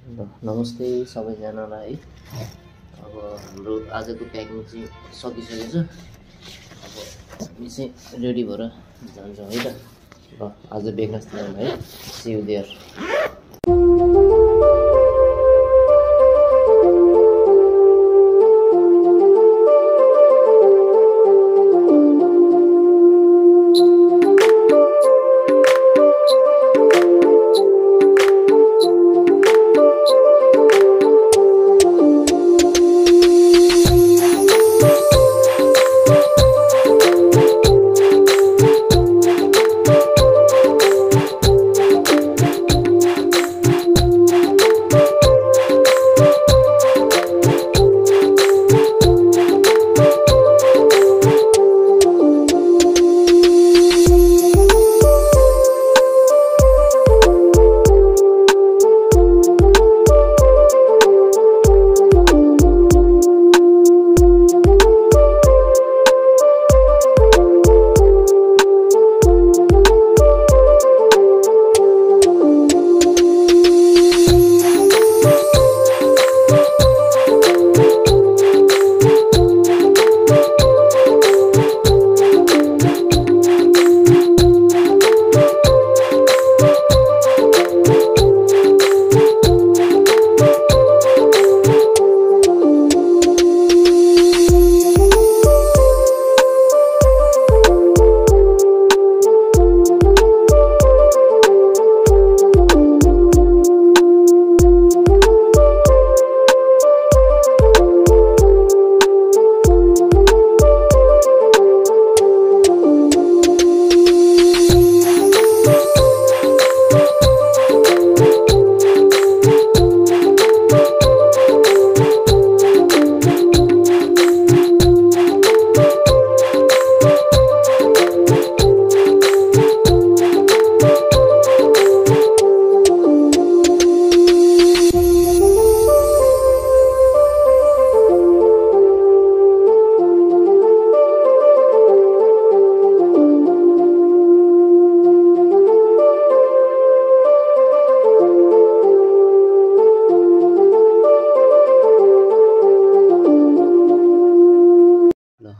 नमस्ते सबैजनालाई है। अब हाम्रो आजको प्याकिङ चाहिँ सकिसकेको छ। अब हामी चाहिँ रेडी भएर जान्छौँ है त। ल आज बेगनास जान्छौँ है। See you there.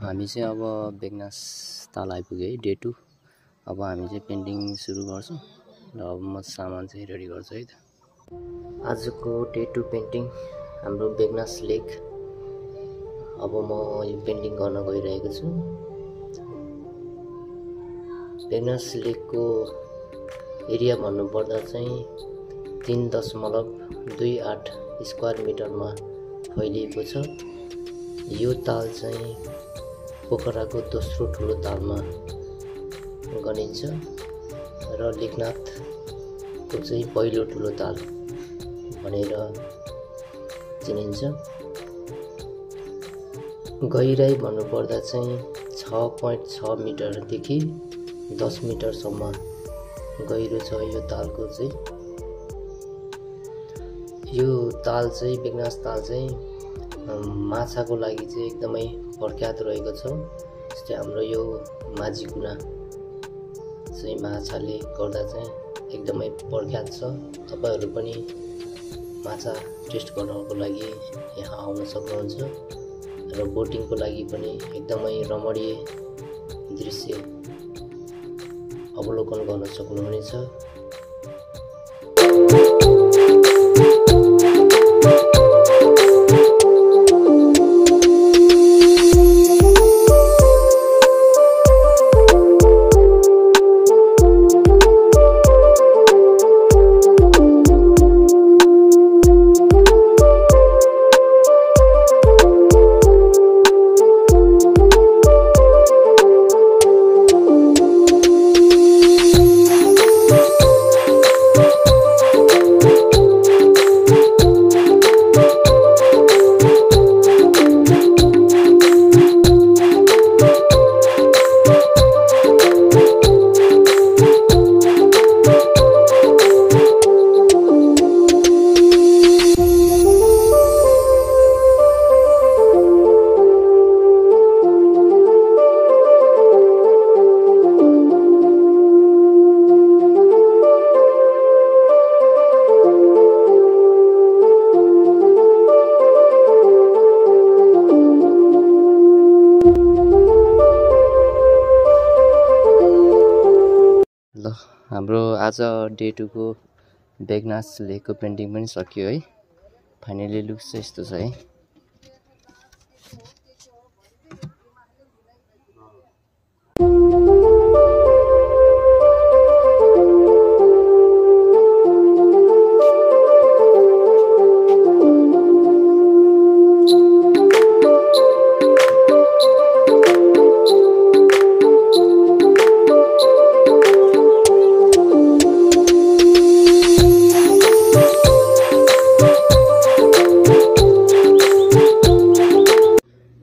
हामी चाहिँ अब बेगनास ताल आइपुग्यो है। डे 2। अब हामी चाहिँ पेन्टिङ सुरु गर्छौँ। र अब म सामान चाहिँ रेडी गर्छु है त। आजको डे 2 पेन्टिङ हाम्रो बेगनास लेक। अब म यो पेन्टिङ गर्न गइरहेको छु। बेगनास लेकको एरिया भन्नुपर्दा चाहिँ 3.28 स्क्वायर मिटरमा फैलिएको छ। यो ताल चाहिँ पोखराको दोस्रो ठुलो तालमा गनिन्छ र लेखनाथको चाहिँ पहिलो ठुलो ताल भनेर चिनिन्छ। गहिराई भन्नुपर्दा चाहिँ 6.6 मिटरदेखि 10 मिटरसम्म गहिरो छ यो तालको चाहिँ। यो ताल चाहिँ बेगनास ताल चाहिँ माछाको लागि चाहिँ एकदमै प्रख्यात रहेको छ। जस्तै हाम्रो यो माझीकुना चाहिँ माछाले गर्दा चाहिँ एकदमै प्रख्यात छ। तपाईहरु पनि माछा टेस्ट गर्नको लागि यहाँ आउन सक्नुहुन्छ र बोटिङको लागि पनि एकदमै रमणीय दृश्य अवलोकन गर्न सक्नुहुनेछ। हाम्रो आज डे 2 को बेगनास लेकको पेन्टिङ पनि सकियो है। फाइनली लुक्स चाहिँ यस्तो छ है।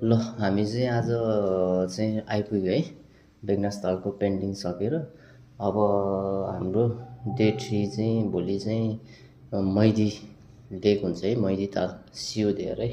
ल हामी चाहिँ आज चाहिँ आइपुग्यो है बेगनास तालको पेन्टिङ सकेर। अब हाम्रो डे 3 चाहिँ भोलि चाहिँ मैदी लेक हुन्छ है, मैदी ताल सियो देयर है।